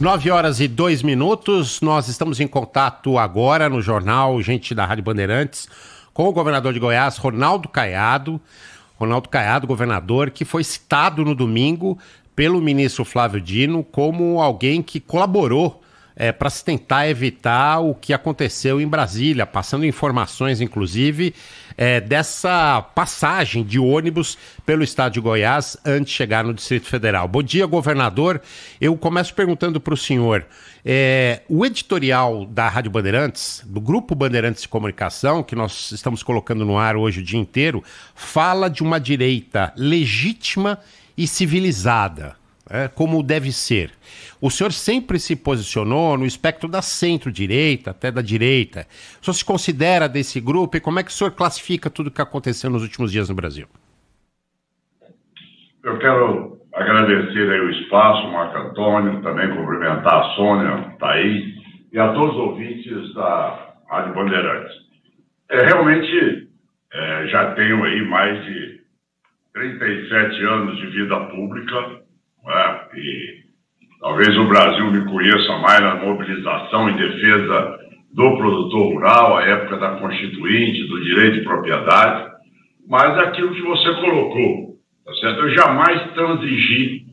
9h02, nós estamos em contato agora no jornal Gente da Rádio Bandeirantes com o governador de Goiás, Ronaldo Caiado, governador, que foi citado no domingo pelo ministro Flávio Dino como alguém que colaborou para se tentar evitar o que aconteceu em Brasília, passando informações, inclusive, dessa passagem de ônibus pelo estado de Goiás antes de chegar no Distrito Federal. Bom dia, governador. Eu começo perguntando para o senhor, o editorial da Rádio Bandeirantes, do Grupo Bandeirantes de Comunicação, que nós estamos colocando no ar hoje o dia inteiro, fala de uma direita legítima e civilizada, como deve ser. O senhor sempre se posicionou no espectro da centro-direita, até da direita. O senhor se considera desse grupo e como é que o senhor classifica tudo o que aconteceu nos últimos dias no Brasil? Eu quero agradecer aí o espaço, Marco Antônio, também cumprimentar a Sônia, Thaís e a todos os ouvintes da Rádio Bandeirantes. Realmente, já tenho aí mais de 37 anos de vida pública, e talvez o Brasil me conheça mais na mobilização em defesa do produtor rural, a época da Constituinte, do direito de propriedade, mas aquilo que você colocou, tá certo? Eu jamais transigi,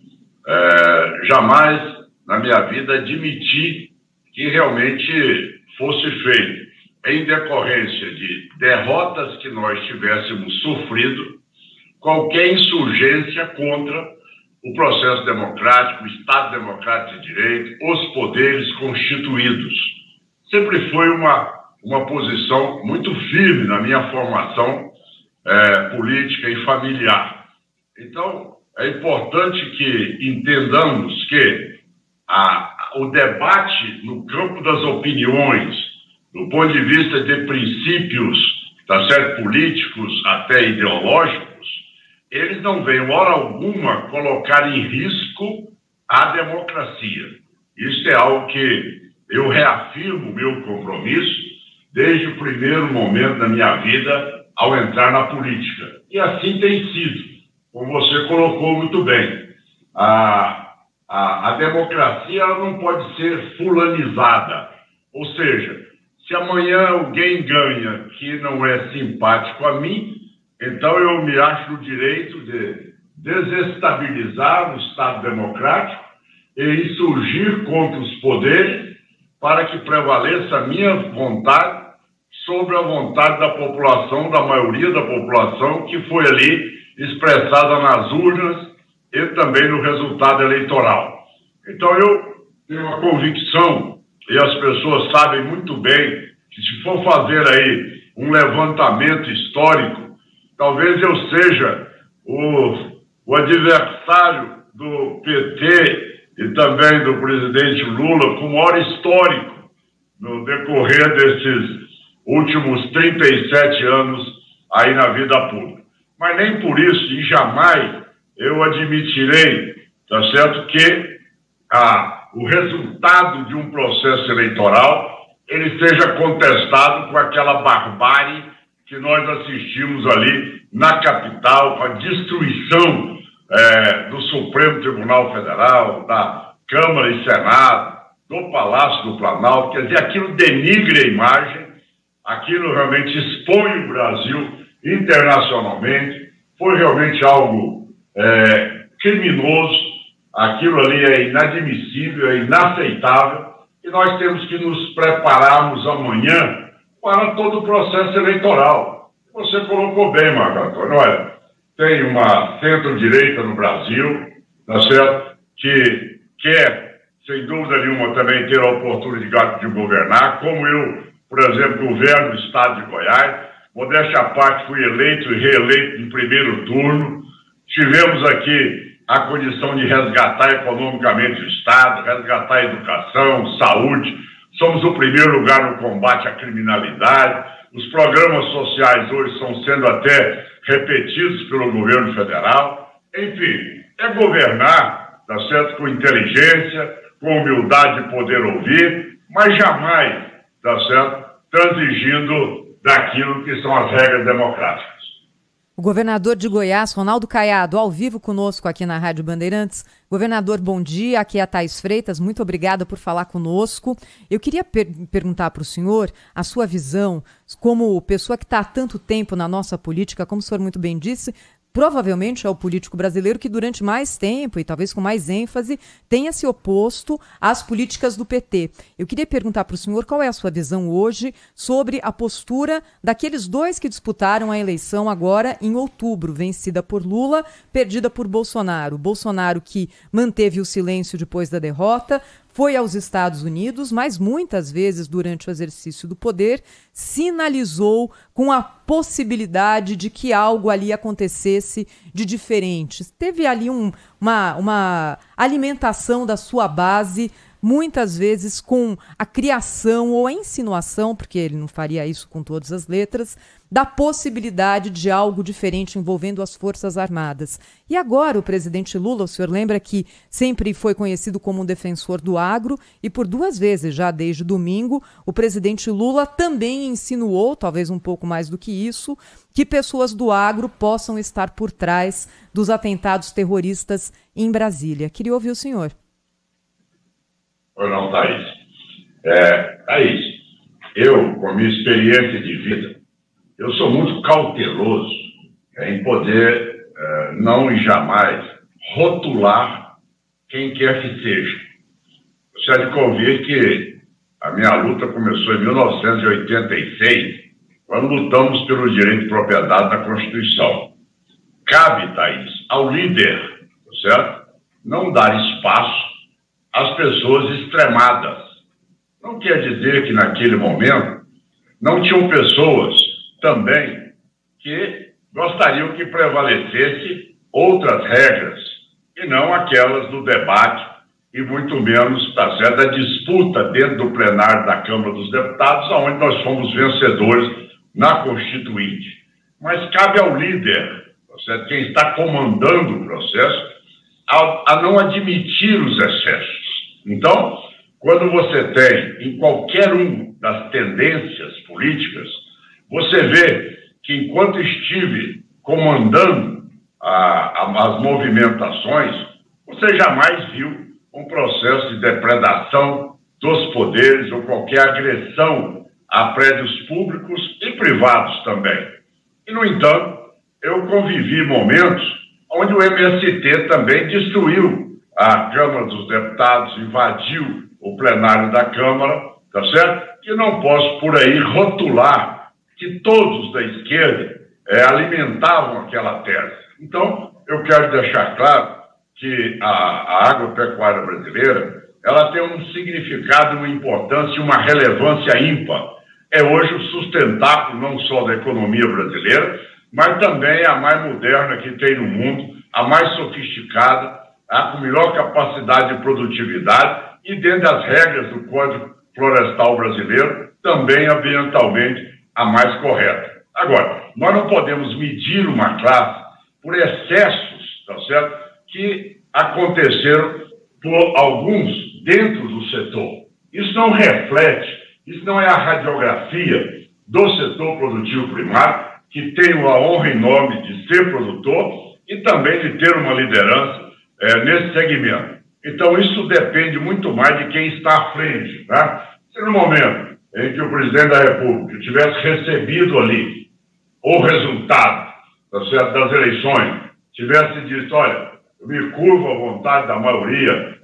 jamais na minha vida admiti que realmente fosse feito, em decorrência de derrotas que nós tivéssemos sofrido, qualquer insurgência contra o processo democrático, o Estado Democrático de Direito, os poderes constituídos. Sempre foi uma posição muito firme na minha formação política e familiar. Então, é importante que entendamos que o debate no campo das opiniões, do ponto de vista de princípios, tá certo, políticos até ideológicos, eles não vêm, hora alguma, colocar em risco a democracia. Isso é algo que eu reafirmo meu compromisso desde o primeiro momento da minha vida ao entrar na política. E assim tem sido, como você colocou muito bem. A democracia ela não pode ser fulanizada. Ou seja, se amanhã alguém ganha que não é simpático a mim, então eu me acho no direito de desestabilizar o Estado democrático e insurgir contra os poderes para que prevaleça a minha vontade sobre a vontade da população, da maioria da população que foi ali expressada nas urnas e também no resultado eleitoral. Então eu tenho uma convicção, e as pessoas sabem muito bem, que se for fazer aí um levantamento histórico, talvez eu seja o adversário do PT e também do presidente Lula com maior histórico no decorrer desses últimos 37 anos aí na vida pública. Mas nem por isso e jamais eu admitirei, tá certo, que o resultado de um processo eleitoral ele seja contestado com aquela barbárie que nós assistimos ali na capital, com a destruição do Supremo Tribunal Federal, da Câmara e Senado, do Palácio do Planalto. Quer dizer, aquilo denigre a imagem, aquilo realmente expõe o Brasil internacionalmente, foi realmente algo criminoso, aquilo ali é inadmissível, é inaceitável, e nós temos que nos prepararmos amanhã para todo o processo eleitoral. Você colocou bem, Marco Antônio. Olha, tem uma centro-direita no Brasil, tá certo? Que quer, sem dúvida nenhuma, também ter a oportunidade de governar, como eu, por exemplo, governo do estado de Goiás. Modéstia à parte, fui eleito e reeleito no primeiro turno. Tivemos aqui a condição de resgatar economicamente o Estado, resgatar a educação, saúde. Somos o primeiro lugar no combate à criminalidade. Os programas sociais hoje estão sendo até repetidos pelo governo federal. Enfim, é governar, tá certo, com inteligência, com humildade de poder ouvir, mas jamais, tá certo, transigindo daquilo que são as regras democráticas. O governador de Goiás, Ronaldo Caiado, ao vivo conosco aqui na Rádio Bandeirantes. Governador, bom dia. Aqui é a Thaís Freitas. Muito obrigada por falar conosco. Eu queria perguntar para o senhor a sua visão como pessoa que está há tanto tempo na nossa política, como o senhor muito bem disse, provavelmente é o político brasileiro que durante mais tempo e talvez com mais ênfase tenha se oposto às políticas do PT. Eu queria perguntar para o senhor qual é a sua visão hoje sobre a postura daqueles dois que disputaram a eleição agora em outubro, vencida por Lula, perdida por Bolsonaro. Bolsonaro que manteve o silêncio depois da derrota, foi aos Estados Unidos, mas muitas vezes durante o exercício do poder sinalizou com a possibilidade de que algo ali acontecesse de diferente. Teve ali uma alimentação da sua base, muitas vezes com a criação ou a insinuação, porque ele não faria isso com todas as letras, da possibilidade de algo diferente envolvendo as Forças Armadas. E agora o presidente Lula, o senhor lembra que sempre foi conhecido como um defensor do agro e por 2 vezes já desde domingo, o presidente Lula também insinuou, talvez um pouco mais do que isso, que pessoas do agro possam estar por trás dos atentados terroristas em Brasília. Queria ouvir o senhor. Ou não, Thaís? Thaís, eu, com a minha experiência de vida, eu sou muito cauteloso em poder não e jamais rotular quem quer que seja. Você há de convir que a minha luta começou em 1986, quando lutamos pelo direito de propriedade da Constituição. Cabe, Thaís, ao líder, certo? Não dar espaço às pessoas extremadas. Não quer dizer que naquele momento não tinham pessoas também que gostariam que prevalecesse outras regras e não aquelas do debate e muito menos, tá certo, da disputa dentro do plenário da Câmara dos Deputados, onde nós fomos vencedores na Constituinte. Mas cabe ao líder, tá certo, quem está comandando o processo, a não admitir os excessos. Então, quando você tem em qualquer das tendências políticas, você vê que enquanto estive comandando as movimentações, você jamais viu um processo de depredação dos poderes ou qualquer agressão a prédios públicos e privados também. E, no entanto, eu convivi momentos onde o MST também destruiu a Câmara dos Deputados, invadiu o plenário da Câmara, tá certo? Que não posso por aí rotular que todos da esquerda alimentavam aquela tese. Então, eu quero deixar claro que a agropecuária brasileira, ela tem um significado, uma importância e uma relevância ímpar. É hoje o sustentáculo não só da economia brasileira, mas também a mais moderna que tem no mundo, a mais sofisticada, com melhor capacidade de produtividade e dentro das regras do Código Florestal Brasileiro, também ambientalmente a mais correta. Agora, nós não podemos medir uma classe por excessos, tá certo, que aconteceram por alguns dentro do setor. Isso não reflete, isso não é a radiografia do setor produtivo primário, que tem a honra e nome de ser produtor e também de ter uma liderança nesse segmento. Então, isso depende muito mais de quem está à frente. Tá? Se no momento em que o presidente da República tivesse recebido ali o resultado, tá certo, das eleições, tivesse dito, olha, eu me curvo à vontade da maioria,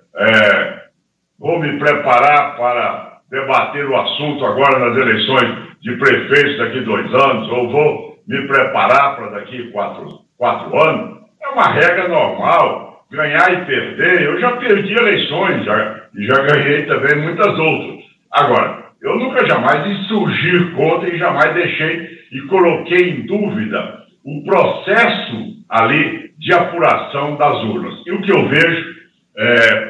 vou me preparar para debater o assunto agora nas eleições de prefeitos daqui 2 anos, ou vou me preparar para daqui 4 anos, é uma regra normal. Ganhar e perder, eu já perdi eleições, e já ganhei também muitas outras. Agora, eu nunca jamais insurgi contra e jamais deixei e coloquei em dúvida o processo ali de apuração das urnas. E o que eu vejo,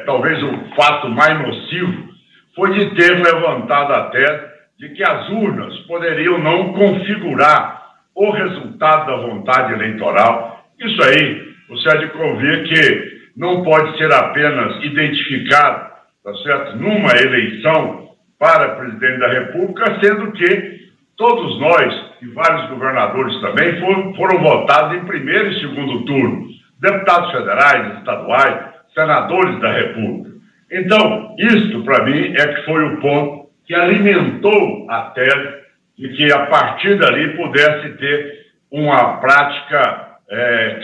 talvez o fato mais nocivo, foi de ter levantado a tese de que as urnas poderiam não configurar o resultado da vontade eleitoral. Isso aí, você há de convir que não pode ser apenas identificado, tá certo, numa eleição para presidente da República, sendo que todos nós e vários governadores também foram votados em primeiro e segundo turno. Deputados federais, estaduais, senadores da República. Então, isto, para mim, é que foi o ponto que alimentou a tese de que, a partir dali, pudesse ter uma prática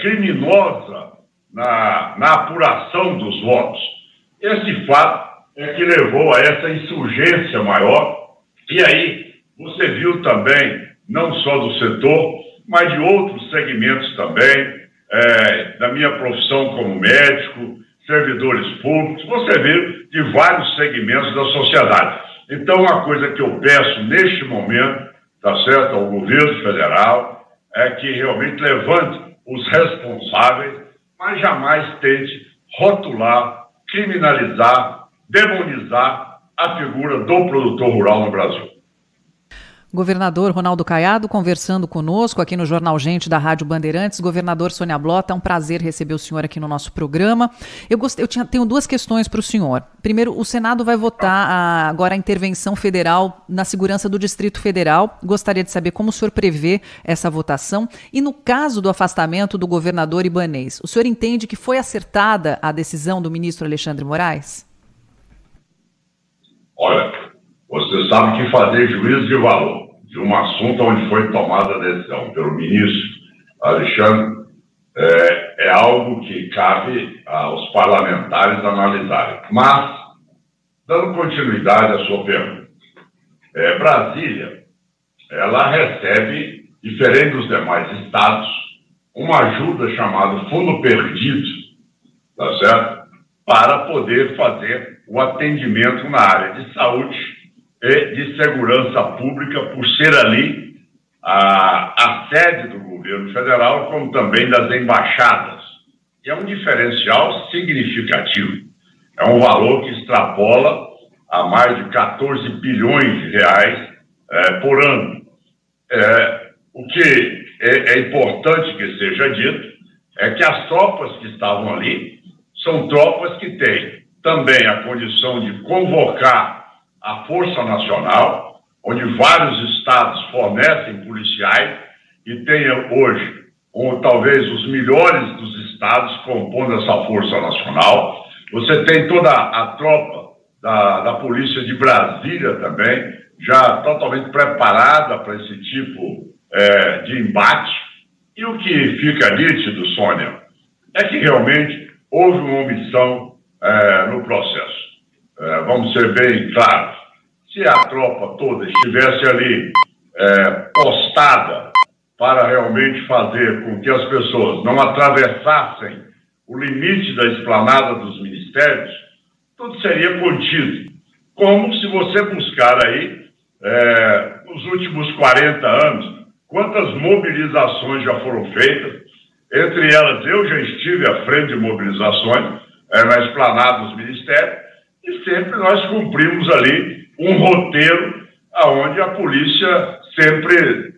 criminosa na apuração dos votos. Esse fato é que levou a essa insurgência maior, e aí você viu também, não só do setor, mas de outros segmentos também, da minha profissão como médico, servidores públicos, você vê de vários segmentos da sociedade. Então, uma coisa que eu peço neste momento, tá certo, ao governo federal, é que realmente levante os responsáveis, mas jamais tente rotular, criminalizar, demonizar a figura do produtor rural no Brasil. Governador Ronaldo Caiado conversando conosco aqui no Jornal Gente da Rádio Bandeirantes. Governador Sônia Blota, é um prazer receber o senhor aqui no nosso programa. Tenho duas questões para o senhor. Primeiro, o Senado vai votar agora a intervenção federal na segurança do Distrito Federal. Gostaria de saber como o senhor prevê essa votação. E no caso do afastamento do governador Ibanez, o senhor entende que foi acertada a decisão do ministro Alexandre Moraes? Olha, você sabe que fazer juízo de valor de um assunto onde foi tomada a decisão pelo ministro Alexandre é algo que cabe aos parlamentares analisarem. Mas, dando continuidade à sua pergunta, Brasília, ela recebe, diferente dos demais estados, uma ajuda chamada Fundo Perdido, tá certo? Para poder fazer o atendimento na área de saúde e de segurança pública, por ser ali a sede do governo federal, como também das embaixadas. E é um diferencial significativo. É um valor que extrapola a mais de 14 bilhões de reais por ano. O que é importante que seja dito é que as tropas que estavam ali são tropas que têm também a condição de convocar a Força Nacional, onde vários estados fornecem policiais e tem hoje, talvez, os melhores dos estados compondo essa Força Nacional. Você tem toda a tropa da Polícia de Brasília também, já totalmente preparada para esse tipo de embate. E o que fica nítido, Sônia, é que realmente houve uma omissão no processo. Vamos ser bem claros, se a tropa toda estivesse ali postada para realmente fazer com que as pessoas não atravessassem o limite da esplanada dos ministérios, tudo seria contido. Como se você buscar aí, nos últimos 40 anos, quantas mobilizações já foram feitas. Entre elas, eu já estive à frente de mobilizações na esplanada dos ministérios, e sempre nós cumprimos ali um roteiro onde a polícia sempre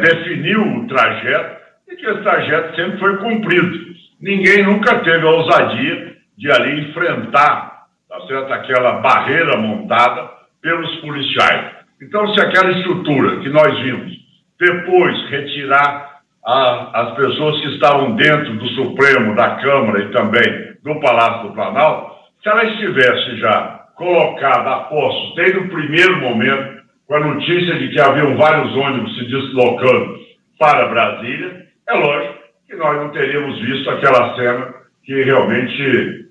definiu o trajeto e que esse trajeto sempre foi cumprido. Ninguém nunca teve a ousadia de ali enfrentar, tá certo, aquela barreira montada pelos policiais. Então, se aquela estrutura que nós vimos depois retirar as pessoas que estavam dentro do Supremo, da Câmara e também do Palácio do Planalto, se ela estivesse já colocada a postos desde o primeiro momento, com a notícia de que haviam vários ônibus se deslocando para Brasília, é lógico que nós não teríamos visto aquela cena que realmente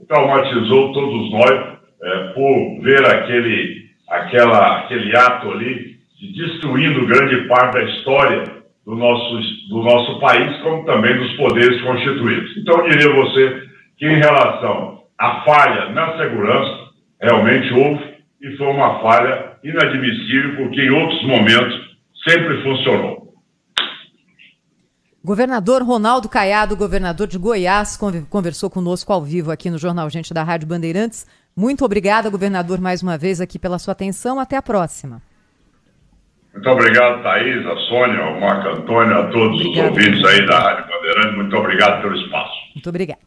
traumatizou todos nós por ver aquele ato ali de destruindo grande parte da história do nosso país, como também dos poderes constituídos. Então, eu diria a você que, em relação à falha na segurança, realmente houve, e foi uma falha inadmissível, porque em outros momentos sempre funcionou. Governador Ronaldo Caiado, governador de Goiás, conversou conosco ao vivo aqui no Jornal Gente da Rádio Bandeirantes. Muito obrigada, governador, mais uma vez aqui pela sua atenção. Até a próxima. Muito obrigado, Thaís, a Sônia, o Marco Antônio, a todos os ouvintes aí da Rádio Bandeirantes. Muito obrigado pelo espaço. Muito obrigada.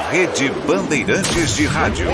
Rede Bandeirantes de Rádio.